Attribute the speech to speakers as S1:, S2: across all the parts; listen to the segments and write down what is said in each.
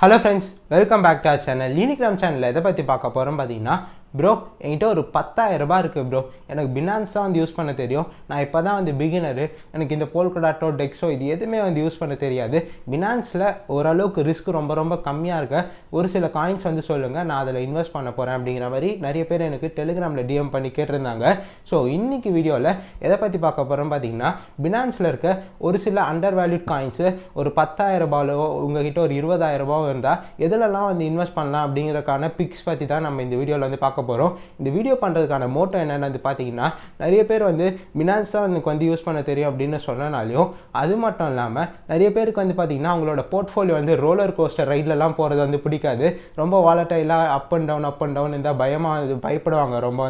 S1: Hello friends, welcome back to our channel. இன்னைக்கு நம்ம சேனல்ல எதை பத்தி பார்க்க போறோம் பாத்தீங்கன்னா bro என்கிட்ட ஒரு 10000 ரூபாய் இருக்கு bro. எனக்கு Binance தான் யூஸ் பண்ண தெரியும். நான் இப்போதான் பிகினர். எனக்கு இந்த Polkadot டெக்ஸோ இது எதுவுமே யூஸ் பண்ண தெரியாது. Binanceல ஓரளவுக்கு ரிஸ்க் ரொம்ப கம்மியா இருக்கு. ஒரு சில காயின்ஸ் சொல்லுங்க, நான் அதில் இன்வெஸ்ட் பண்ண போறேன் அப்படிங்கிற மாதிரி நிறைய பேர் எனக்கு டெலிகிராமில் DM பண்ணி கேட்டிருந்தாங்க. ஸோ இன்னைக்கு வீடியோவில் எதை பற்றி பார்க்க போகிறோம் பார்த்தீங்கன்னா, Binanceல இருக்க ஒரு சில அண்டர்வேல்யூட் காயின்ஸு ஒரு 10000 ரூபாயோ உங்ககிட்ட ஒரு 20000 ரூபாயோ இருந்தால் எதுலலாம் இன்வெஸ்ட் பண்ணலாம் அப்படிங்கிறதுக்கான பிக்ஸ் பற்றி தான் நம்ம இந்த வீடியோவில் பார்க்க போகிறோம். இந்த வீடியோ பண்ணுறதுக்கான மோட்டோ என்னென்னு பார்த்தீங்கன்னா, நிறைய பேர் Binance தான் எனக்கு யூஸ் பண்ண தெரியும் அப்படின்னு சொன்னனாலையும், அது மட்டும் இல்லாமல் நிறைய பேருக்கு பார்த்தீங்கன்னா அவங்களோட போர்ட்ஃபோலியோ ரோலர் கோஸ்டர் ரைட்லலாம் போகிறது பிடிக்காது. ரொம்ப வாலட்டைலாக அப் அண்ட் டவுன் இந்த பயப்படுவாங்க ரொம்ப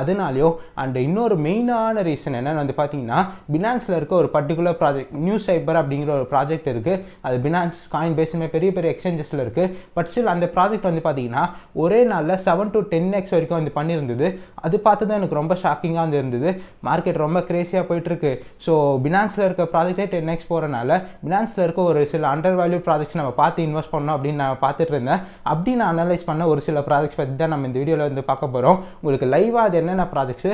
S1: அதனாலையும். அண்ட் இன்னொரு மெயினான ரீசன் என்னென்னு பார்த்தீங்கன்னா, Binanceல இருக்க ஒரு பர்டிகுலர் ப்ராஜெக்ட் நியூ சைபர் அப்படிங்கிற ஒரு ப்ராஜெக்ட் இருக்குது. அது Binance காயின் பேஸுமே பெரிய எக்ஸ்சேஞ்சஸில் இருக்குது. பட் ஸ்டில் அந்த ப்ராஜெக்ட் பார்த்தீங்கன்னா ஒரே நாளில் 7 to 10x வரைக்கும் பண்ணியிருந்தது. அது பார்த்து தான் எனக்கு ரொம்ப ஷாக்கிங்காக இருந்தது. மார்க்கெட் ரொம்ப கிரேசியாக போயிட்டுருக்கு. ஸோ Binanceல இருக்க ப்ராஜெக்டே 10x போகிறனால Binanceல இருக்க ஒரு சில அண்டர் வேல்யூ ப்ராஜெக்ட்ஸ் நம்ம பார்த்து இன்வெஸ்ட் பண்ணோம் அப்படின்னு நான் பார்த்துட்டு இருந்தேன். அப்படி நான் அனலைஸ் பண்ண ஒரு சில ப்ராஜெக்ட்ஸ் பற்றி தான் நம்ம இந்த வீடியோவில் பார்க்க போகிறோம். உங்களுக்கு லைவாக அது என்னென்ன ப்ராஜெக்ட்ஸு,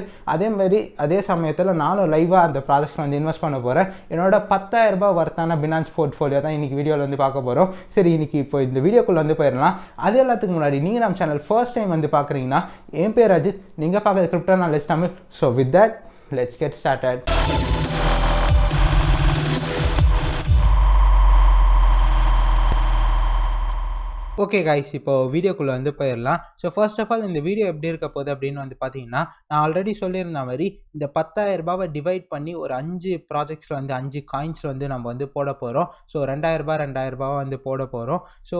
S1: அதே சமயத்தில் நானும் லைவாக அந்த ப்ராஜெக்ட்ஸ் இன்வெஸ்ட் பண்ண போகிறேன். என்னோட 10000 ரூபாய் வர்த்தான Binance போர்ட்ஃபோலியோ தான் இன்னைக்கு வீடியோவில் பார்க்க போகிறோம். சரி, இன்னைக்கு இப்போ இந்த வீடியோக்குள்ளே போயிடலாம். அது எல்லாத்துக்கு முன்னாடி நீங்கள் நம்ம சேனல் ஃபர்ஸ்ட் டைம் பார்க்குறீங்கன்னா, என் பேர் அஜித், நீங்கள் பார்க்குறது crypto analyst Tamil. So with that let's get started. Okay guys, இப்போ வீடியோக்குள்ளே போயிடலாம். ஸோ ஃபர்ஸ்ட் ஆஃப் ஆல் இந்த வீடியோ எப்படி இருக்க போகுது அப்படின்னு பார்த்தீங்கன்னா, நான் ஆல்ரெடி சொல்லியிருந்த மாதிரி இந்த 10000 ரூபாவை டிவைட் பண்ணி ஒரு 5 ப்ராஜெக்ட்ஸில் 5 காயின்ஸில் நம்ம போட போகிறோம். ஸோ 2000 ரூபாவை போட போகிறோம். ஸோ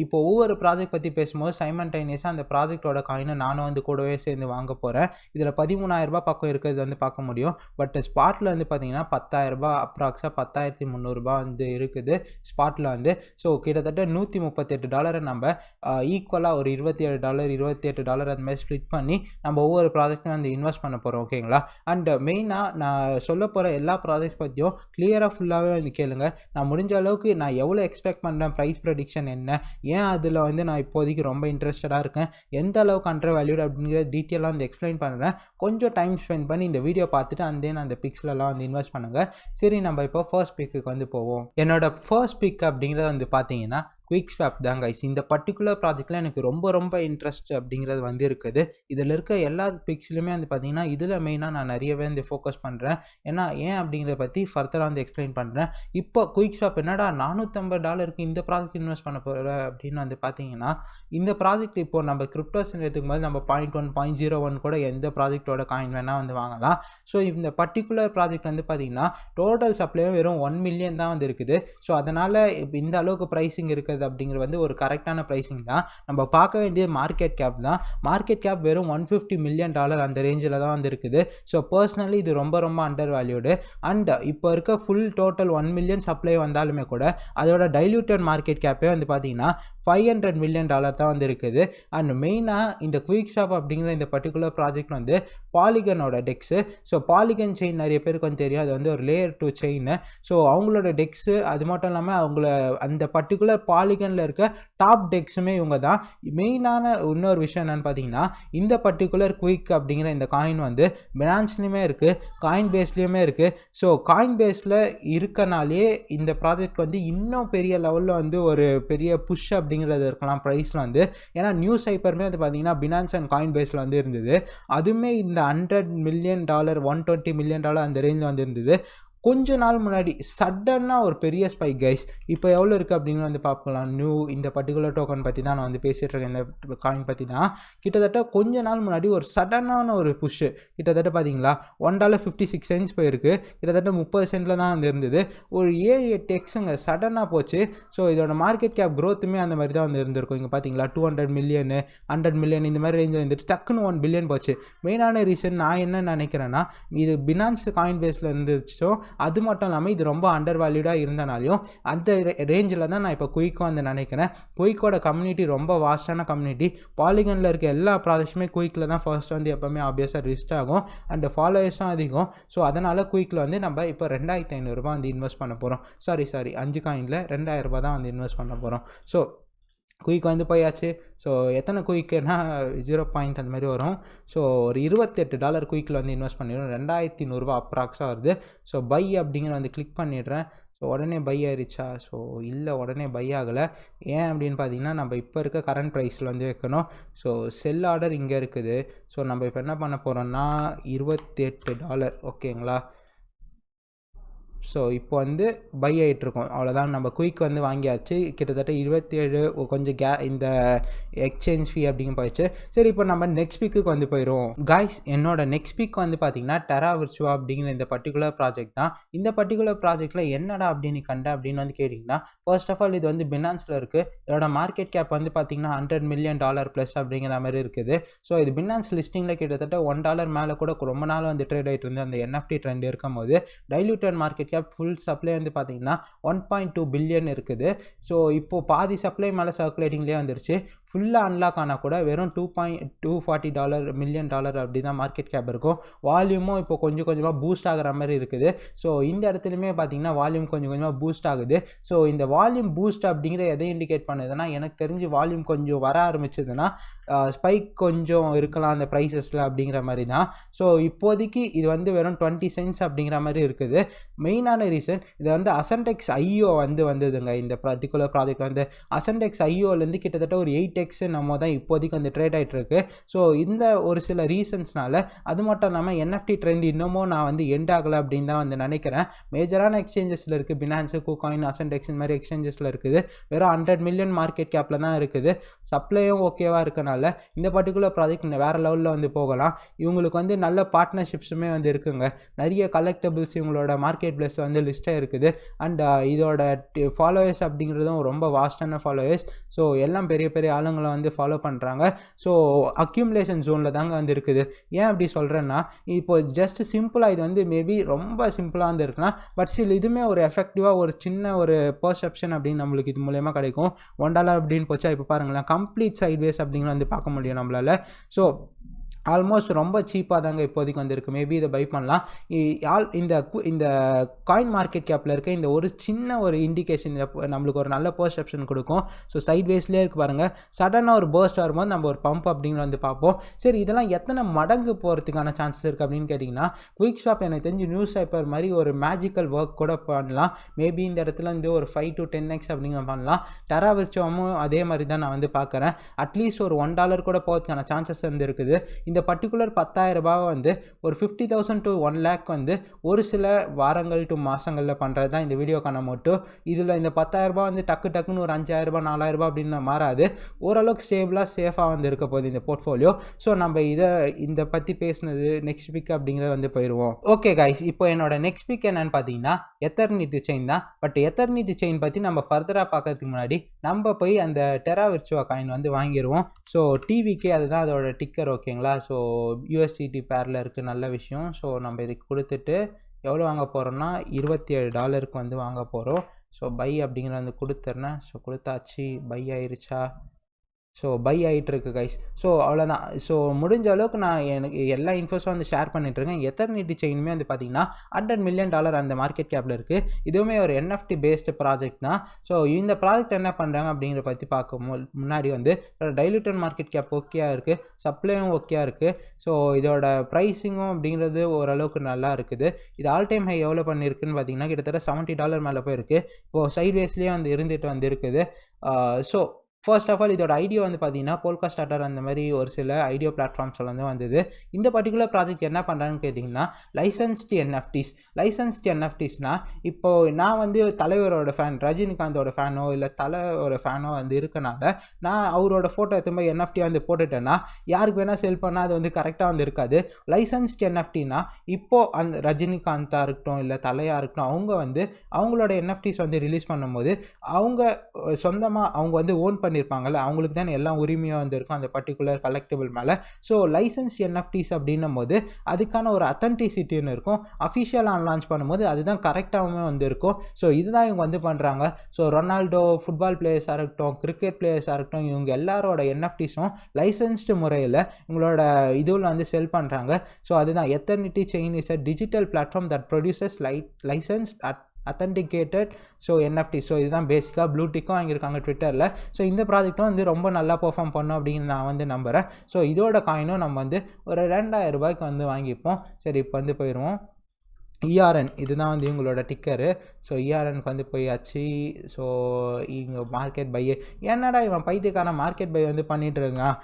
S1: இப்போ ஒவ்வொரு ப்ராஜெக்ட் பற்றி பேசும்போது சைமல்டேனியஸாக அந்த ப்ராஜெக்டோட காயினை நானும் கூடவே சேர்ந்து வாங்க போகிறேன். இதில் 13000 ரூபாய் பக்கம் இருக்கிறது பார்க்க முடியும். பட் ஸ்பாட்டில் பார்த்தீங்கன்னா 10000 ரூபாய் அப்ராக்ஸாக 10300 ரூபாய் இருக்குது ஸ்பாட்டில் ஸோ கிட்டத்தட்ட $138 நம்ம ஈக்குவலாக ஒரு $27 அந்த மாதிரி ஸ்ப்ளிட் பண்ணி நம்ம ஒவ்வொரு ப்ராஜெக்டும் இன்வெஸ்ட் பண்ண போகிறோம். ஓகேங்களா? அண்ட் மெயினாக நான் சொல்ல போகிற எல்லா ப்ராஜெக்ட் பற்றியும் கிளியராக ஃபுல்லாகவே கேளுங்க. நான் முடிஞ்ச அளவுக்கு நான் எவ்வளோ எக்ஸ்பெக்ட் பண்ணுறேன், ப்ரைஸ் ப்ரெடிக்ஷன் என்ன, ஏன் அதில் நான் இப்போதைக்கு ரொம்ப இன்ட்ரெஸ்டடாக இருக்கேன், எந்த அளவுக்கு அண்டர் வேல்யூட் அப்படிங்கிற டீட்டெயிலாக எக்ஸ்பிளைன் பண்ணுறேன். கொஞ்சம் டைம் ஸ்பெண்ட் பண்ணி இந்த வீடியோ பார்த்துட்டு அந்த பிக்ஸ்லாம் இன்வெஸ்ட் பண்ணுங்கள். சரி, நம்ம இப்போ ஃபர்ஸ்ட் பிக்குக்கு போவோம். என்னோட ஃபர்ஸ்ட் பிக் அப்படிங்கிறது பார்த்தீங்கன்னா குயிக் ஸ்வாப் தான் கைஸ். இந்த பர்டிகுலர் ப்ராஜெக்டில் எனக்கு ரொம்ப இன்ட்ரெஸ்ட் அப்படிங்கிறது இருக்குது. இதில் இருக்க எல்லா பிக்ஸ்லையுமே பார்த்தீங்கன்னா இதில் மெயினாக நான் நிறையவே ஃபோக்கஸ் பண்ணுறேன். ஏன் அப்படிங்கிறத பற்றி ஃபர்தராக எக்ஸ்பிளைன் பண்ணுறேன். இப்போ குயிக் ஸ்வாப் என்னடா $450 இந்த ப்ராஜெக்ட் இன்வெஸ்ட் பண்ண போகிற அப்படின்னு பார்த்தீங்கன்னா, இந்த ப்ராஜெக்ட் இப்போ நம்ம கிரிப்டோஸ் எடுத்துக்கும் போது நம்ம 0.1 0.01 கூட எந்த ப்ராஜெக்டோட காயின் வேணால் வாங்கலாம். ஸோ இந்த பர்டிகுலர் ப்ராஜெக்ட் பார்த்தீங்கன்னா டோட்டல் சப்ளையும் வெறும் 1 மில்லியன் தான் இருக்குது. ஸோ அதனால் இந்த அளவுக்கு ப்ரைஸிங் இருக்குது அப்படிங்கிறது ஒரு கரெக்டான பிரைசிங் தான். நம்ம பார்க்க வேண்டிய மார்க்கெட் கேப் தான். மார்க்கெட் கேப் வெறும் $150 மில்லியன் அந்த ரேஞ்சில் தான் இருக்குது. ஸோ பர்சனலி இது ரொம்ப அண்டர் வேல்யூடு. அண்ட் இப்போ இருக்க ஃபுல் டோட்டல் 1 மில்லியன் சப்ளை வந்தாலுமே கூட அதோட டைல்யூட்டட் மார்க்கெட் கேப்பே பார்த்தீங்கன்னா $500 மில்லியன் தான் இருக்குது. அண்ட் மெயினாக இந்த குயிக் ஷாப் அப்படிங்கிற இந்த பர்டிகுலர் ப்ராஜெக்ட் பாலிகனோட டெக்ஸு. ஸோ பாலிகன் செயின் நிறைய பேருக்கு தெரியும். அது ஒரு லேயர் 2 செயின். ஸோ அவங்களோட டெக்ஸு, அது மட்டும் இல்லாமல் அவங்கள அந்த பர்டிகுலர் பாலிகனில் இருக்க டாப் டெக்ஸுமே இவங்க தான். மெயினான இன்னொரு விஷயம் என்னென்னு பார்த்தீங்கன்னா, இந்த பர்டிகுலர் குயிக் அப்படிங்கிற இந்த காயின் Binanceலையுமே இருக்குது, காயின் பேஸ்லேயுமே இருக்குது. ஸோ காயின் பேஸில் இருக்கனாலே இந்த ப்ராஜெக்ட் இன்னும் பெரிய லெவலில் ஒரு பெரிய புஷ் அப்படிங்கிறது இருக்கலாம் ப்ரைஸில் ஏன்னா நியூ சைப்பருமே பார்த்தீங்கன்னா Binance அண்ட் காயின் பேஸில் இருந்தது. அதுவுமே இந்த $100 மில்லியன் $120 மில்லியன் அந்த ரேஞ்சில் இருந்தது. கொஞ்ச நாள் முன்னாடி சடனாக ஒரு பெரிய ஸ்பைக் கைஸ். இப்போ எவ்வளோ இருக்குது அப்படின்னு பார்க்கலாம். இந்த பர்டிகுலர் டோக்கன் பற்றி தான் நான் பேசிகிட்டு இருக்கேன். இந்த காயின் பற்றி தான். கிட்டத்தட்ட கொஞ்ச நாள் முன்னாடி ஒரு சடனான ஒரு புஷ்ஷு. கிட்டத்தட்ட பார்த்தீங்களா $1.56 போயிருக்கு. கிட்டத்தட்ட 30 சென்டில் தான் இருந்தது. ஒரு 7-8x சடனாக போச்சு. ஸோ இதோட மார்க்கெட் கேப் க்ரோத்துமே அந்த மாதிரி தான் இருந்திருக்கும். இங்கே பார்த்தீங்களா 200 மில்லியன் 100 மில்லியன் இந்த மாதிரி ரேஞ்சில் டக்குன்னு 1 பில்லியன் போச்சு. மெயினான ரீசன் நான் என்ன நினைக்கிறேன்னா, இது Binance காயின் பேஸில் இருந்துச்சோ, அது மட்டும் இல்லாமல் இது ரொம்ப அண்டர் வேல்யூடாக இருந்தனாலையும் அந்த ரேஞ்சில் தான் நான் இப்போ குயிக்கும் நினைக்கிறேன். குயிக்கோட கம்யூனிட்டி ரொம்ப வாஸ்டான கம்யூனிட்டி. பாலிகனில் இருக்க எல்லா ப்ராஜெக்ட்ஸுமே குயிக்கில் தான் ஃபர்ஸ்ட் எப்போவுமே ஆப்வியஸாக ரிஸ்ட் ஆகும். அண்ட் ஃபாலோவர்ஸும் அதிகம். ஸோ அதனால் குயிக்கில் நம்ம இப்போ 2500 ரூபாய் இன்வெஸ்ட் பண்ண போகிறோம். சாரி 5 காயினில் 2000 ரூபாய் தான் இன்வெஸ்ட் பண்ண போகிறோம். ஸோ குயிக் வந்து போயாச்சு. ஸோ எத்தனை குயிக்குன்னா 0 பாயிண்ட் அந்த மாதிரி வரும். ஸோ ஒரு $28 குயிக்கில் வந்து இன்வெஸ்ட் பண்ணிடுறோம். $2100 அப்ராக்ஸாக வருது. ஸோ பை அப்படிங்கிற வந்து கிளிக் பண்ணிடுறேன். ஸோ உடனே பை ஆயிடுச்சா? ஸோ இல்லை, உடனே பை ஆகலை. ஏன் அப்படின்னு பார்த்தீங்கன்னா, நம்ம இப்போ இருக்க கரண்ட் ப்ரைஸில் வந்து வைக்கணும். ஸோ செல் ஆர்டர் இங்கே இருக்குது. ஸோ நம்ம இப்போ என்ன பண்ண போகிறோம்னா $28 ஓகேங்களா. ஸோ இப்போ வந்து பை ஆகிட்ருக்கோம். அவ்வளோதான், நம்ம குயிக் வந்து வாங்கியாச்சு. கிட்டத்தட்ட 27 கொஞ்சம் இந்த எக்ஸ்சேஞ்ச் ஃபீ அப்படிங்க போயிடுச்சு. சரி, இப்போ நம்ம நெக்ஸ்ட் வீக்குக்கு வந்து போயிடும் காய்ஸ். என்னோட நெக்ஸ்ட் வீக் வந்து பார்த்தீங்கன்னா டெரா விர்ச்சுவா அப்படிங்கிற இந்த பர்டிகுலர் ப்ராஜெக்ட் தான். இந்த பர்டிகுலர் ப்ராஜெக்ட்டில் என்னடா அப்படின்னு கண்ட அப்படின்னு வந்து கேட்டிங்கன்னா, ஃபர்ஸ்ட் ஆஃப் ஆல் இது வந்து பினான்ஸில் இருக்குது. இதோட மார்க்கெட் கேப் வந்து பார்த்தீங்கன்னா $100 million ப்ளஸ் அப்படிங்கிற மாதிரி இருக்குது. ஸோ இது பினான்ஸ் லிஸ்டிங்கில் கிட்டத்தட்ட $1 மேலே கூட ரொம்ப நாள் வந்து ட்ரேட் ஆகிட்டு இருந்து அந்த NFT ட்ரெண்ட் இருக்கும் போது டைல்யூட்டட் மார்க்கெட் ஃபுல் சப்ளை வந்து பார்த்தீங்கன்னா 1.2 பில்லியன் இருக்குது. ஸோ இப்போது பாதி சப்ளை மேலே சர்க்குலேட்டிங்லேயே வந்துருச்சு. ஃபுல்லாக அன்லாக் ஆனால் கூட வெறும் $240 மில்லியன் அப்படி தான் மார்க்கெட் கேப் இருக்கும். வால்யூமும் இப்போ கொஞ்சம் கொஞ்சமாக பூஸ்ட் ஆகிற மாதிரி இருக்குது. ஸோ இந்த இடத்துலையுமே பார்த்தீங்கன்னா வால்யூம் கொஞ்சம் கொஞ்சமாக பூஸ்ட் ஆகுது. ஸோ இந்த வால்யூம் பூஸ்ட் அப்படிங்கிற எதை இண்டிகேட் பண்ணுதுன்னா, எனக்கு தெரிஞ்சு வால்யூம் கொஞ்சம் வர ஆரம்பிச்சதுன்னா ஸ்பைக் கொஞ்சம் இருக்கலாம் அந்த ப்ரைஸஸில் அப்படிங்கிற மாதிரி தான். ஸோ இப்போதைக்கு இது வந்து வெறும் 20 cents அப்படிங்கிற மாதிரி இருக்குது. மெயினான ரீசன் இது வந்து அசன்டெக்ஸ் ஐஓ வந்து வந்ததுங்க. இந்த பர்டிகுலர் ப்ராஜெக்ட் வந்து அசன்டெக்ஸ் ஐஓலேருந்து கிட்டத்தட்ட ஒரு 8x நம்ம தான் இப்போதைக்கு வந்து ட்ரேட் ஆகிட்டு இருக்கு. ஸோ இந்த ஒரு சில ரீசன்ஸ்னால, அது மட்டும் இல்லாமல் NFT ட்ரெண்ட் இன்னமும் நான் வந்து எண்ட் ஆகலை அப்படின்னு தான் வந்து நினைக்கிறேன். மேஜரான எக்ஸ்சேஞ்சஸில் இருக்குது, பினான்ஸு, கூகாயின், அசன்டெக்ஸ் இந்த மாதிரி எக்ஸ்சேஞ்சஸில் இருக்குது. வெறும் 100 million மார்க்கெட் கேப்பில் தான் இருக்குது. சப்ளையும் ஓகேவாக இருக்கனால இந்த பர்டிகுலர் ப்ராஜெக்ட் வேறு லெவலில் வந்து போகலாம். இவங்களுக்கு வந்து நல்ல பார்ட்னர்ஷிப்ஸுமே வந்து இருக்குங்க. நிறைய கலெக்டபிள்ஸ் இவங்களோட மார்க்கெட் பிளேஸ் வந்து லிஸ்ட்டாக இருக்குது. அண்ட் இதோட ஃபாலோவர்ஸ் அப்படிங்கிறதும் ரொம்ப வாஸ்டான ஃபாலோவர்ஸ். ஸோ எல்லாம் பெரிய பெரிய ஆளுங்களை வந்து ஃபாலோ பண்ணுறாங்க. ஸோ அக்யூமுலேஷன் ஜோனில் தாங்க வந்து இருக்குது. ஏன் அப்படி சொல்கிறேன்னா, இப்போ ஜஸ்ட் சிம்பிளாக இது வந்து மேபி ரொம்ப சிம்பிளாக வந்து இருக்கலாம். பட் ஸ்டில் இதுவுமே ஒரு எஃபெக்டிவாக ஒரு சின்ன ஒரு பர்செப்ஷன் அப்படின்னு நம்மளுக்கு இது மூலயமா கிடைக்கும். $1 அப்படின்னு போச்சா, இப்போ பாருங்களேன் கம்ப்ளீட் சைட்வேஸ் அப்படிங்கிற வந்து பார்க்க முடியும் நம்மளால். ஸோ ஆல்மோஸ்ட் ரொம்ப சீப்பாக தாங்க இப்போதைக்கு வந்துருக்கு. மேபி இதை பை பண்ணலாம். இந்த காயின் மார்க்கெட் கேப்பில் இருக்க இந்த ஒரு சின்ன ஒரு இண்டிகேஷன் நம்மளுக்கு ஒரு நல்ல பர்செப்ஷன் கொடுக்கும். ஸோ சைட்வேஸ்லேயே இருக்குது பாருங்கள். சடனாக ஒரு பர்ஸ்ட் வரும்போது நம்ம ஒரு பம்ப் அப்படிங்கிற வந்து பார்ப்போம். சரி, இதெல்லாம் எத்தனை மடங்கு போகிறதுக்கான சான்சஸ் இருக்குது அப்படின்னு கேட்டிங்கன்னா, குயிக் ஸ்வாப் எனக்கு தெரிஞ்சு நியூஸ் பேப்பர் மாதிரி ஒரு மேஜிக்கல் ஒர்க் கூட பண்ணலாம். மேபி இந்த இடத்துல வந்து ஒரு 5 to 10x அப்படிங்கிற பண்ணலாம். டெரா விர்ச்சுவாவும் அதே மாதிரி தான் நான் வந்து பார்க்குறேன். அட்லீஸ்ட் ஒரு $1 கூட போகிறதுக்கான சான்சஸ் வந்து இருக்குது. இந்த பர்டிகுலர் $10,000 வந்து ஒரு 50,000 to 1 lakh வந்து ஒரு சில வாரங்கள் டு மாதங்களில் பண்ணுறது தான் இந்த வீடியோக்கான மோட்டோ. இதில் இந்த $10,000 வந்து டக்குன்னு ஒரு $5,000 $4,000 அப்படின்னு மாறாது. ஓரளவுக்கு ஸ்டேபிளாக சேஃபாக வந்து இருக்க போகுது இந்த போர்ட்ஃபோலியோ. ஸோ நம்ம இந்த பற்றி பேசினது நெக்ஸ்ட் வீக் அப்படிங்கிறத வந்து போயிடுவோம். ஓகே கைஸ், இப்போ என்னோட நெக்ஸ்ட் வீக் என்னன்னு பார்த்தீங்கன்னா எத்தர்னிட்டி செயின் தான். பட் எத்தர்னிட்டி செயின் பற்றி நம்ம ஃபர்தராக பார்க்கறதுக்கு முன்னாடி நம்ம போய் அந்த டெரா விர்ச்சுவா காயின் வந்து வாங்கிடுவோம். ஸோ டிவிக்கே அதுதான் அதோட டிக்கர் ஓகேங்களா. ஸோ USDT பேரில் இருக்குது, நல்ல விஷயம். ஸோ நம்ம இதுக்கு கொடுத்துட்டு எவ்வளோ வாங்க போகிறோம்னா $27 வந்து வாங்க போகிறோம். ஸோ பை அப்படிங்கிற வந்து கொடுத்துட்றேன். ஸோ கொடுத்தாச்சு, பை ஆயிடுச்சா? ஸோ பை ஆகிட்டுருக்கு கைஸ். ஸோ அவ்வளோதான். ஸோ முடிஞ்ச அளவுக்கு நான் எனக்கு எல்லா இன்ஃபோஸும் வந்து ஷேர் பண்ணிட்டுருக்கேன். எத்தர்னிட்டி செயினுமே வந்து பார்த்திங்கன்னா $100 million அந்த மார்க்கெட் கேப்பில் இருக்குது. இதுவுமே ஒரு NFT பேஸ்டு ப்ராஜெக்ட் தான். ஸோ இந்த ப்ராஜெக்ட் என்ன பண்ணுறாங்க அப்படிங்கிற பற்றி பார்க்க முன்னாடி வந்து டைல்யூட்டட் மார்க்கெட் கேப் ஓகேயாக இருக்குது, சப்ளையும் ஓகேயாக இருக்குது. ஸோ இதோட ப்ரைஸிங்கும் அப்படிங்கிறது ஓரளவுக்கு நல்லா இருக்குது. இது ஆல் டைம் ஹை எவ்வளோ பண்ணியிருக்குன்னு பார்த்தீங்கன்னா கிட்டத்தட்ட $70 மேலே போயிருக்கு. இப்போது சைட்வேஸ்லேயே வந்து இருந்துட்டு வந்து இருக்குது. ஸோ ஃபர்ஸ்ட் ஆஃப் ஆல் இதோட ஐடியா வந்து பார்த்தீங்கன்னா போல்கா ஸ்டார்டர் அந்த மாதிரி ஒரு சில ஐடியோ பிளாட்ஃபார்ம்ஸில் வந்து வந்தது. இந்த பர்டிகுலர் ப்ராஜெக்ட் என்ன பண்ணுறான்னு கேட்டிங்கன்னா லைசன்ஸ்டு என்எஃப்டிஸ்னால் இப்போது நான் வந்து தலைவரோட ஃபேன், ரஜினிகாந்தோட ஃபேனோ இல்லை தலைவரோட ஃபேனோ வந்து இருக்கனால நான் அவரோட ஃபோட்டோ திரும்ப NFT வந்து போட்டுட்டேன்னா யாருக்கு வேணால் செல் பண்ணால் அது வந்து கரெக்டாக வந்து இருக்காது. லைசன்ஸ்டு என்எஃப்டினா இப்போது அந்த ரஜினிகாந்தாக இருக்கட்டும் இல்லை தலையாக இருக்கட்டும், அவங்க வந்து அவங்களோட என்எஃப்டிஸ் வந்து ரிலீஸ் பண்ணும்போது அவங்க சொந்தமாக அவங்க வந்து ஓன் பண்ணியிருப்பாங்கல்ல, அவங்களுக்கு தான் எல்லா உரிமையாக வந்து இருக்கும் அந்த பர்டிகுலர் கலெக்டிபிள் மேலே. ஸோ லைசன்ஸ் என்எஃப்டிஸ் அப்படின்னும் போது அதுக்கான ஒரு அத்தன்டிசிட்டின்னு இருக்கும். அஃபிஷியலாக லான்ச் பண்ணும்போது அதுதான் கரெக்டாகவுமே வந்து இருக்கும். ஸோ இதுதான் இவங்க வந்து பண்ணுறாங்க. ஸோ ரொனால்டோ, ஃபுட்பால் பிளேயர்ஸாக இருக்கட்டும், கிரிக்கெட் பிளேயர்ஸாக இருக்கட்டும், இவங்க எல்லாரோட என்எஃப்டிஸும் லைசன்ஸ்டு முறையில் இவங்களோட இதுவில் வந்து செல் பண்ணுறாங்க. ஸோ அதுதான் eternity chain is a digital platform that produces licence authenticated so NFT. So இதுதான் பேசிக்காக ப்ளூ டிக்கும் வாங்கியிருக்காங்க ட்விட்டரில். ஸோ இந்த ப்ராஜெக்ட்டும் வந்து ரொம்ப நல்லா பெர்ஃபார்ம் பண்ணும் அப்படின்னு நான் வந்து நம்புகிறேன். ஸோ இதோட காயினும் நம்ம வந்து ஒரு 2000 ரூபாய்க்கு வந்து வாங்கிப்போம். சரி, இப்போ வந்து போயிடுவோம். ERN இதுதான் வந்து இவங்களோட டிக்கரு. ஸோ ERNக்கு வந்து போயாச்சு. ஸோ இங்கே மார்க்கெட் பை, என்னடா இவன் பைத்தியக்கான மார்க்கெட் பை வந்து பண்ணிகிட்டு இருக்கான்,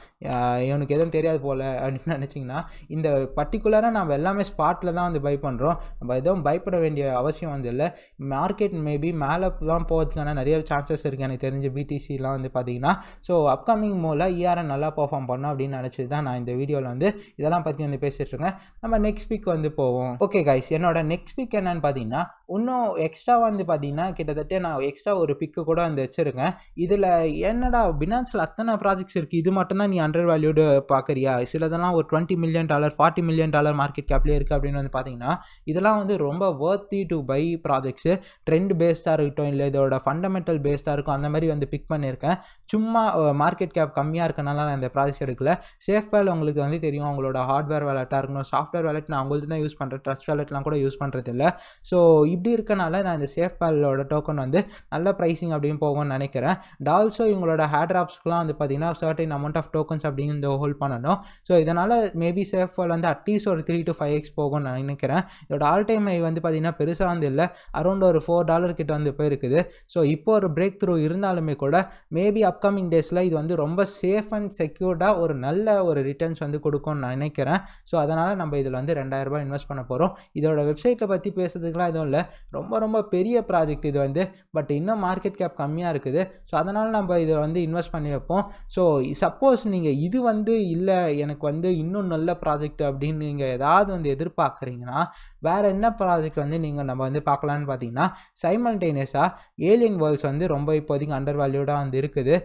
S1: இவனுக்கு எதுவும் தெரியாது போல் அப்படின்னு நினச்சிங்கன்னா, இந்த பர்டிகுலராக நம்ம எல்லாமே ஸ்பாட்டில் தான் வந்து பை பண்ணுறோம். நம்ம எதுவும் பயப்பட வேண்டிய அவசியம் வந்து இல்லை. மார்க்கெட் மேபி மேலே தான் போகிறதுக்கான நிறைய சான்சஸ் இருக்குது எனக்கு தெரிஞ்சு. BTCலாம் வந்து பார்த்திங்கன்னா ஸோ அப்கமிங் மூல ERN நல்லா பர்ஃபார்ம் பண்ணோம் அப்படின்னு நினச்சி தான் நான் இந்த வீடியோவில் வந்து இதெல்லாம் பற்றி வந்து பேசிகிட்டு இருக்கேன். நம்ம நெக்ஸ்ட் வீக் வந்து போவோம். ஓகே கைஸ், என்னோட நெக்ஸ்ட் பிக் என்னன்னு பார்த்தீங்கன்னா, இன்னும் எக்ஸ்ட்ரா வந்து பார்த்தீங்கன்னா கிட்டத்தட்ட நான் எக்ஸ்ட்ரா ஒரு பிக்கு கூட வந்து வச்சுருக்கேன். இதில் என்னடா பினான்ஸில் அத்தனை ப்ராஜெக்ட்ஸ் இருக்குது, இது மட்டும்தான் நீ அண்டர் வேல்யூடு பார்க்குறியா, சிலதெல்லாம் ஒரு $20 million $40 million மார்க்கெட் கேப்லேயே இருக்குது அப்படின்னு வந்து பார்த்தீங்கன்னா, இதெல்லாம் வந்து ரொம்ப worthy to buy projects. Trend பேஸ்டாக இருக்கட்டும், இல்லை இதோட ஃபண்டமெண்டல் பேஸ்டாக இருக்கும், அந்த மாதிரி வந்து பிக் பண்ணியிருக்கேன். சும்மா மார்க்கெட் கேப் கம்மியாக இருக்கனால நான் இந்த ப்ராஜெக்ட்ஸ் எடுக்கல. சேஃப்வேல் உங்களுக்கு வந்து தெரியும், அவங்களோட ஹார்ட்வேர் வேலெட்டாக இருக்கணும், சாஃப்ட்வேர் வேலெட் நான் அவங்களுக்கு தான் யூஸ் பண்ணுறேன், ட்ரஸ்ட் வேலெட்லாம் கூட யூஸ் பண்ணுறதில்ல. ஸோ இப்படி இருக்கனால நான் இந்த சேஃப்வேலோட டோக்கன் வந்து நல்ல ப்ரைஸிங் அப்படின்னு போகும்னு நினைக்கிறேன். ஆல்சோ இவங்களோட ஹேட்ராப்ஸ்க்குலாம் வந்து பார்த்தீங்கன்னா சர்டைன் அமௌண்ட் ஆஃப் டோக்கன்ஸ் அப்படின்னு ஹோல்ட் பண்ணணும். ஸோ இதனால் மேபி சேஃப்வேல் வந்து அட்லீஸ்ட் ஒரு 3 to 5x போகும்னு நான் நினைக்கிறேன். இதோட ஆல் டைம் ஹை வந்து பார்த்தீங்கன்னா பெருசாக வந்து இல்லை, அரௌண்ட் ஒரு $4 கிட்ட வந்து போயிருக்குது. ஸோ இப்போ ஒரு பிரேக் த்ரூ இருந்தாலுமே கூட மேபி அப்கமிங் டேஸில் இது வந்து ரொம்ப சேஃப் அண்ட் செக்யூர்டாக ஒரு நல்ல ஒரு ரிட்டர்ன்ஸ் வந்து கொடுக்கும்னு நான் நினைக்கிறேன். ஸோ அதனால் நம்ம இதில் வந்து $2000 இன்வெஸ்ட் பண்ண போகிறோம். இதோட வெப்சைட்டை பற்றி பேசுறதுக்குலாம் எதுவும் இல்லை, ரொம்ப ரொம்ப பெரிய ப்ராஜெக்ட் இது வந்து, பட் இன்னும் மார்க்கெட் கேப் கம்மியாக இருக்குது. ஸோ அதனால் நம்ம இதில் வந்து இன்வெஸ்ட் பண்ணி வைப்போம். ஸோ சப்போஸ் நீங்கள் இது வந்து இல்லை எனக்கு வந்து இன்னும் நல்ல ப்ராஜெக்ட் அப்படின்னு நீங்கள் ஏதாவது வந்து எதிர்பார்க்குறீங்கன்னா, வேறு என்ன ப்ராஜெக்ட் வந்து நம்ம வந்து பார்க்கலான்னு பார்த்தீங்கன்னா, சைமல்டேனியஸாக ஏலியன் வேர்ல்ட்ஸ் வந்து ரொம்ப இப்போதைக்கு அண்டர் வேல்யூடாக வந்து இருக்குது.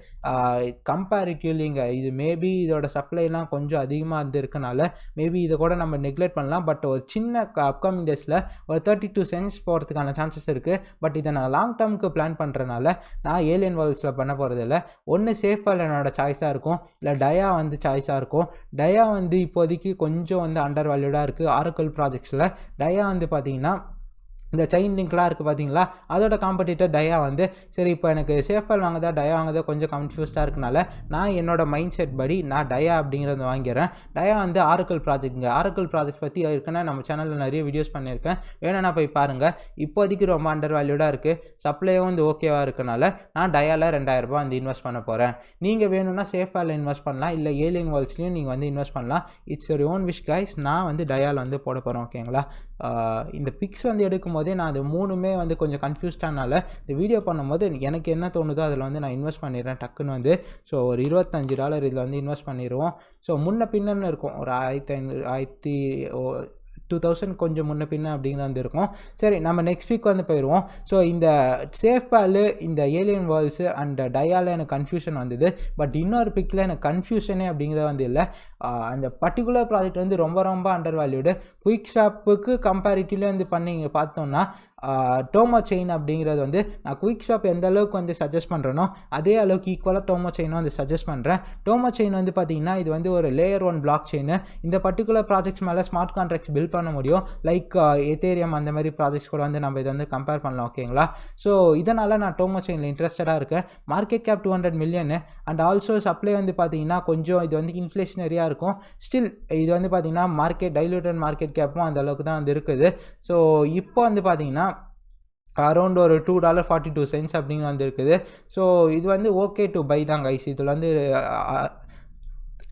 S1: கம்பேரிட்டிவ்லிங்க இது மேபி இதோட சப்ளைலாம் கொஞ்சம் அதிகமாக வந்து இருக்கனால மேபி இதை கூட நம்ம நெக்லெக்ட் பண்ணலாம். பட் ஒரு சின்ன அப்கமிங் டேஸில் ஒரு 32 cents போகிறதுக்கான சான்சஸ் இருக்குது. பட் இதை நான் லாங் டேர்முக்கு பிளான் பண்ணுறதுனால நான் ஏலியன் வேர்ல்ட்ஸில் பண்ண போகிறதில்ல. ஒன்று சேஃப்வேல் என்னோட சாய்ஸாக இருக்கும், இல்லை டயா வந்து சாய்ஸாக இருக்கும். டயா வந்து இப்போதைக்கு கொஞ்சம் வந்து அண்டர் வேல்யூடாக இருக்குது. ஆரக்கிள் ப்ராஜெக்ட்ஸில் டயா வந்து பார்த்திங்கன்னா இந்த செயின் லிங்க்லாம் இருக்குது பார்த்தீங்களா, அதோட காம்படிட்டர் டயா வந்து சரி இப்போ எனக்கு சேஃப்வேல் வாங்குதா டயா வாங்குதா கொஞ்சம் கன்ஃபியூஸ்டாக இருக்கனால நான் என்னோட மைண்ட் செட் படி நான் டயா அப்படிங்கிறத வாங்கிறேன். டயா வந்து ஆரக்கிள் ப்ராஜெக்ட்டுங்க. ஆரக்கிள் ப்ராஜெக்ட் பற்றி இருக்குன்னா நம்ம சேனலில் நிறைய வீடியோஸ் பண்ணியிருக்கேன், வேணும்னா போய் பாருங்கள். இப்போதைக்கு ரொம்ப அண்டர் வேல்யூடாக இருக்குது, சப்ளையும் வந்து ஓகேவாக இருக்கனால நான் டயாவில் $2000 வந்து இன்வெஸ்ட் பண்ண போகிறேன். நீங்கள் வேணும்னா சேஃப்வேலில் இன்வெஸ்ட் பண்ணலாம், இல்லை ஏலியன் வேர்ல்ட்ஸ்லையும் நீங்கள் வந்து இன்வெஸ்ட் பண்ணலாம். It's your own wish guys. நான் வந்து டயாவில் வந்து போட போகிறேன். ஓகேங்களா, இந்த பிக்ஸ் வந்து எடுக்கும் போதே நான் அது மூணுமே வந்து கொஞ்சம் கன்ஃபியூஸ்டானால இந்த வீடியோ பண்ணும்போது எனக்கு என்ன தோணுதோ அதில் வந்து நான் இன்வெஸ்ட் பண்ணிடுறேன் டக்குன்னு வந்து. ஸோ ஒரு $25 இதில் வந்து இன்வெஸ்ட் பண்ணிடுவோம். ஸோ முன்ன பின்னன்னு இருக்கும், ஒரு 2000 கொஞ்சம் முன்ன பின்ன அப்படிங்கிற வந்து இருக்கும். சரி, நம்ம நெக்ஸ்ட் வீக் வந்து போயிடுவோம். ஸோ இந்த சேஃப்வேலு, இந்த ஏலியன் வேர்ல்ட்ஸு அண்ட் டயாவில் எனக்கு கன்ஃபியூஷன் வந்தது. பட் இன்னொரு பிக்கில் எனக்கு கன்ஃபியூஷனே அப்படிங்கிறது வந்து இல்லை. அந்த பர்டிகுலர் ப்ராஜெக்ட் வந்து ரொம்ப ரொம்ப அண்டர் வேல்யூடு. குயிக் ஸ்வாப்புக்கு கம்பேரிட்டிவ்லி வந்து பார்த்தோம்னா டோமோ செயின் அப்படிங்கிறது வந்து நான் குயிக் ஸ்வாப் எந்த அளவுக்கு வந்து சஜஸ்ட் பண்ணுறேனோ அதே அளவுக்கு ஈக்குவலாக டோமோ செயினும் வந்து சஜஸ்ட் பண்ணுறேன். டோமோ செயின் வந்து பார்த்திங்கன்னா இது வந்து ஒரு லேயர் 1 பிளாக் செயின். இந்த பர்டிகுலர் ப்ராஜெக்ட்ஸ் மேலே ஸ்மார்ட் கான்ட்ராக்ட்ஸ் பில்ட் பண்ண முடியும், லைக் எத்தேரியம் அந்த மாதிரி ப்ராஜெக்ட்ஸ் கூட வந்து நம்ம இதை வந்து கம்பேர் பண்ணலாம். ஓகேங்களா, ஸோ இதனால் நான் டோமோ செயினில் இன்ட்ரெஸ்டடாக இருக்கேன். Market cap 200 million and also supply வந்து பார்த்திங்கன்னா கொஞ்சம் இது வந்து இன்ஃப்ளேஷனரியாக இருக்கும். ஸ்டில் இது வந்து பார்த்திங்கன்னா மார்க்கெட் டைலூட்டட் மார்க்கெட் கேப்பும் அந்த அளவுக்கு தான் வந்து இருக்குது. ஸோ இப்போ வந்து பார்த்திங்கன்னா அரௌண்ட் ஒரு $2.42 அப்படிங்கிற வந்து இருக்குது. ஸோ இது வந்து ஓகே டு பை தான் கைஸ். இதில் வந்து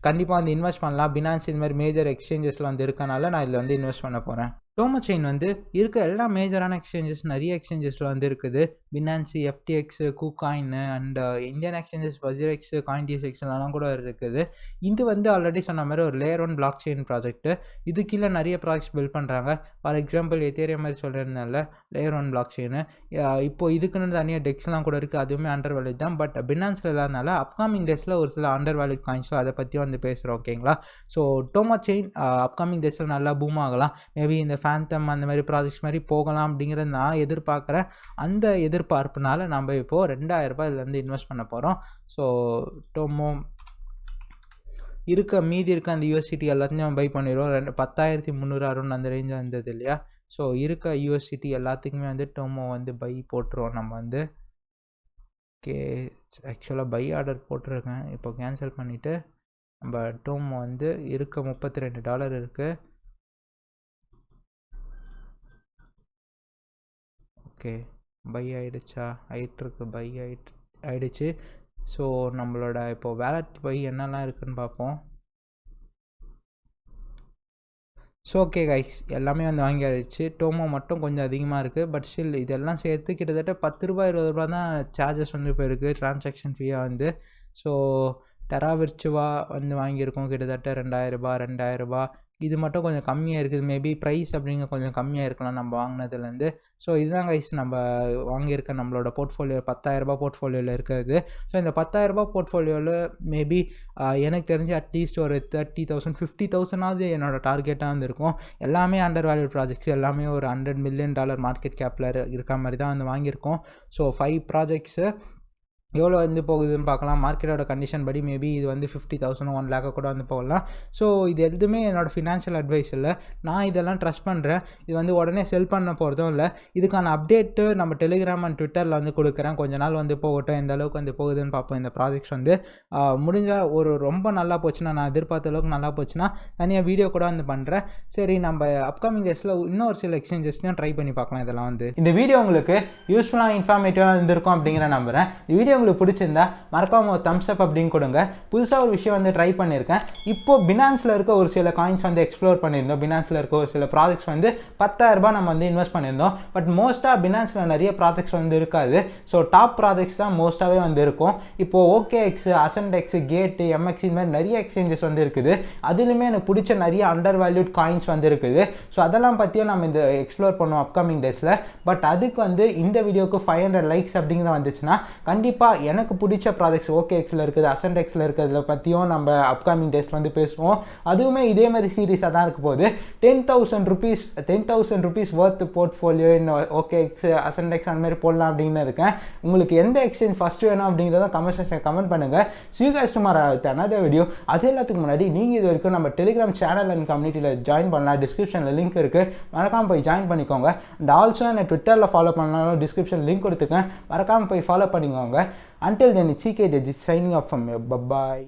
S1: கண்டிப்பாக வந்து இன்வெஸ்ட் பண்ணலாம். பினான்ஸ் இது மாதிரி மேஜர் எக்ஸ்சேஞ்சஸில் வந்து இருக்கனால நான் இதில் வந்து இன்வெஸ்ட் பண்ண போகிறேன். டோமோ செயின் வந்து இருக்க எல்லா மேஜரான எக்ஸ்சேஞ்சஸ் நிறைய எக்ஸ்சேஞ்சஸில் வந்து இருக்குது. Binance, FTX, KuCoin and Indian exchanges WazirX, CoinDSX கூட இருக்குது. இது வந்து ஆல்ரெடி சொன்ன மாதிரி ஒரு லேயர் 1 பிளாக் செயின் ப்ராஜெக்ட். இது கீழே நிறைய ப்ராஜெக்ட்ஸ் பில்ட் பண்ணுறாங்க. ஃபார் எக்ஸாம்பிள் எத்தேரியம் மாதிரி சொல்லியிருந்தால லேயர் 1 பிளாக் செயின். இப்போ இதுக்குன்னு தனியாக டெக்ஸ்லாம் கூட இருக்குது, அதுவுமே அண்டர் வேல்யூ தான். பட் பினான்ஸில் இல்லாதனால அப்கமிங் டேஸில் ஒரு சில அண்டர் வேல்யூ காயின்ஸோ அதை பற்றி வந்து பேசுகிறோம். ஓகேங்களா, ஸோ டோமோ செயின் அப்கமிங் டேஸில் நல்லா பூம் ஆகலாம். மேபி இந்த ஃபேந்தம் அந்த மாதிரி ப்ராஜெக்ட்ஸ் மாதிரி போகலாம் அப்படிங்கிறத நான் எதிர்பார்க்குறேன். அந்த எதிர்பார்ப்புனால நம்ம இப்போது $2000 இதில் வந்து இன்வெஸ்ட் பண்ண போகிறோம். ஸோ டோமோ மீதி இருக்க அந்த USDT எல்லாத்தையும் நம்ம பை பண்ணிடுவோம். 10,300 அரௌண்ட் அந்த ரேஞ்சாக இருந்தது இல்லையா, ஸோ இருக்க யூஎஸ்டிடி எல்லாத்துக்குமே வந்து டோமோ வந்து பை போட்டுருவோம் நம்ம வந்து. ஓகே, ஆக்சுவலாக பை ஆர்டர் போட்டிருக்கேன், இப்போ கேன்சல் பண்ணிவிட்டு நம்ம டோமோ வந்து இருக்க $32 இருக்குது. ஓகே, பை ஆகிடுச்சா? ஆகிட்டுருக்கு, பை ஆகிடுச்சு. ஸோ நம்மளோட இப்போது வேலட் பை என்னெல்லாம் இருக்குதுன்னு பார்ப்போம். ஸோ ஓகே கைஸ், எல்லாமே வந்து வாங்கியாச்சு. டோமோ மட்டும் கொஞ்சம் அதிகமாக இருக்குது, பட் ஸ்டில் இதெல்லாம் சேர்த்து கிட்டத்தட்ட $10-20 தான் சார்ஜஸ் வந்து இப்போ இருக்குது ட்ரான்சாக்ஷன் ஃபீயாக வந்து. ஸோ டெரா விர்ச்சுவா வந்து வாங்கியிருக்கோம் கிட்டத்தட்ட $2000. இது மட்டும் கொஞ்சம் கம்மியாக இருக்குது, மேபி ப்ரைஸ் அப்படிங்க கொஞ்சம் கம்மியாக இருக்கலாம் நம்ம வாங்கினதுலேருந்து. ஸோ இதுதான் கைஸ் நம்ம வாங்கியிருக்க நம்மளோட போர்ட்ஃபோலியோ, $10,000 போர்ட்ஃபோலியோவில் இருக்கிறது. ஸோ இந்த $10,000 போர்ட்ஃபோலியோவில் மேபி எனக்கு தெரிஞ்சு அட்லீஸ்ட் ஒரு 30,000 50,000 என்னோடய டார்கெட்டாக வந்து இருக்கும். எல்லாமே அண்டர் வேல்யூட் ப்ராஜெக்ட்ஸ், எல்லாமே ஒரு $100 மில்லியன் மார்க்கெட் கேப்பில் இருக்க மாதிரி தான் வந்து வாங்கியிருக்கோம். ஸோ 5 ப்ராஜெக்ட்ஸு எவ்வளோ வந்து போகுதுன்னு பார்க்கலாம். மார்க்கெட்டோட கண்டிஷன் படி மேபி இது வந்து 50,000 1 lakh கூட வந்து போகலாம். ஸோ இது எதுவுமே என்னோடய ஃபினான்ஷியல் அட்வைஸ் இல்லை, நான் இதெல்லாம் ட்ரஸ்ட் பண்ணுறேன். இது வந்து உடனே செல் பண்ண போகிறதும் இல்லை. இதுக்கான அப்டேட்டு நம்ம டெலிகிராம் அண்ட் ட்விட்டரில் வந்து கொடுக்குறேன். கொஞ்ச நாள் வந்து போகட்டும், எந்த அளவுக்கு வந்து போகுதுன்னு பார்ப்போம். இந்த ப்ராஜெக்ட்ஸ் வந்து முடிஞ்சால் ஒரு ரொம்ப நல்லா போச்சுன்னா, நான் எதிர்பார்த்த அளவுக்கு நல்லா போச்சுன்னா தனியாக வீடியோ கூட வந்து பண்ணுறேன். சரி, நம்ம அப்கமிங் டேஸில் இன்னொரு சில எக்ஸ்சேஞ்சஸ்லையும் ட்ரை பண்ணி பார்க்கலாம். இதெல்லாம் வந்து இந்த வீடியோ உங்களுக்கு யூஸ்ஃபுல்லாக இன்ஃபார்மேட்டிவாக இருந்திருக்கும் அப்படிங்கிற நம்புகிறேன். இந்த வீடியோ உங்களுக்கு பிடிச்சிருந்தா மறக்காம ஒரு தம்ஸ் அப் அப்படின்னு கொடுங்க. புதுசாக ஒரு விஷயம் வந்து ட்ரை பண்ணியிருக்கேன். இப்போது பினான்ஸில் இருக்க ஒரு சில காயின்ஸ் வந்து எக்ஸ்ப்ளோர் பண்ணியிருந்தோம். பினான்ஸில் இருக்க ஒரு சில ப்ராஜெக்ட்ஸ் வந்து $10,000 நம்ம வந்து இன்வெஸ்ட் பண்ணியிருந்தோம். பட் மோஸ்ட்டாக பினான்ஸில் நிறைய ப்ராஜெக்ட்ஸ் வந்து இருக்காது. ஸோ டாப் ப்ராஜெக்ட்ஸ் தான் மோஸ்ட்டாகவே வந்து இருக்கும். இப்போது OKX, அசன்டெக்ஸ், கேட், MX இந்த மாதிரி நிறைய எக்ஸ்சேஞ்சஸ் வந்து இருக்குது. அதுலேயுமே எனக்கு பிடிச்ச நிறைய அண்டர் வேல்யூட் காயின்ஸ் வந்து இருக்குது. ஸோ அதெல்லாம் பற்றியும் நம்ம இந்த எக்ஸ்ப்ளோர் பண்ணுவோம் அப்கமிங் டேஸில். பட் அதுக்கு வந்து இந்த வீடியோக்கு 500 லைக்ஸ் அப்படிங்கிற வந்துச்சுன்னா கண்டிப்பாக எனக்கு பிடிச்ச ப்ராஜெக்ட்ஸ் OKXல இருக்குது, அசன்டெக்ஸில் இருக்கிறதுல பற்றியும் நம்ம அப்கமிங் டேஸில் வந்து பேசுவோம். அதுவுமே இதே மாதிரி சீரீஸாக தான் இருக்க போகுது. $10,000 ஒர்த் போர்ட்ஃபோலியோ OKX, அசன்டெக்ஸ் அந்த மாதிரி போடலாம் அப்படின்னு இருக்கேன். உங்களுக்கு எந்த எக்ஸ்சேஞ்ச் ஃபஸ்ட்டு வேணும் அப்படிங்கிறத கமெண்ட் செக்ஷன் கமெண்ட் பண்ணுங்கள். See you guys tomorrow with another video. அது எல்லாத்துக்கு முன்னாடி நீங்கள் இது வரைக்கும் நம்ம டெலிகிராம் சேனல் அண்ட் கம்யூனிட்டியில் ஜாயின் பண்ணலாம். டிஸ்கிரிப்ஷனில் லிங்க் இருக்குது, மறக்காமல் போய் ஜாயின் பண்ணிக்கோங்க. அண்ட் ஆல்சோ நான் ட்விட்டரில் ஃபாலோ பண்ணாலும் டிஸ்கிரிப்ஷனில் லிங்க் கொடுத்துருக்கேன், மறக்காமல் போய் ஃபாலோ பண்ணிக்கோங்க. Until then, it's CK signing off from you. Bye-bye.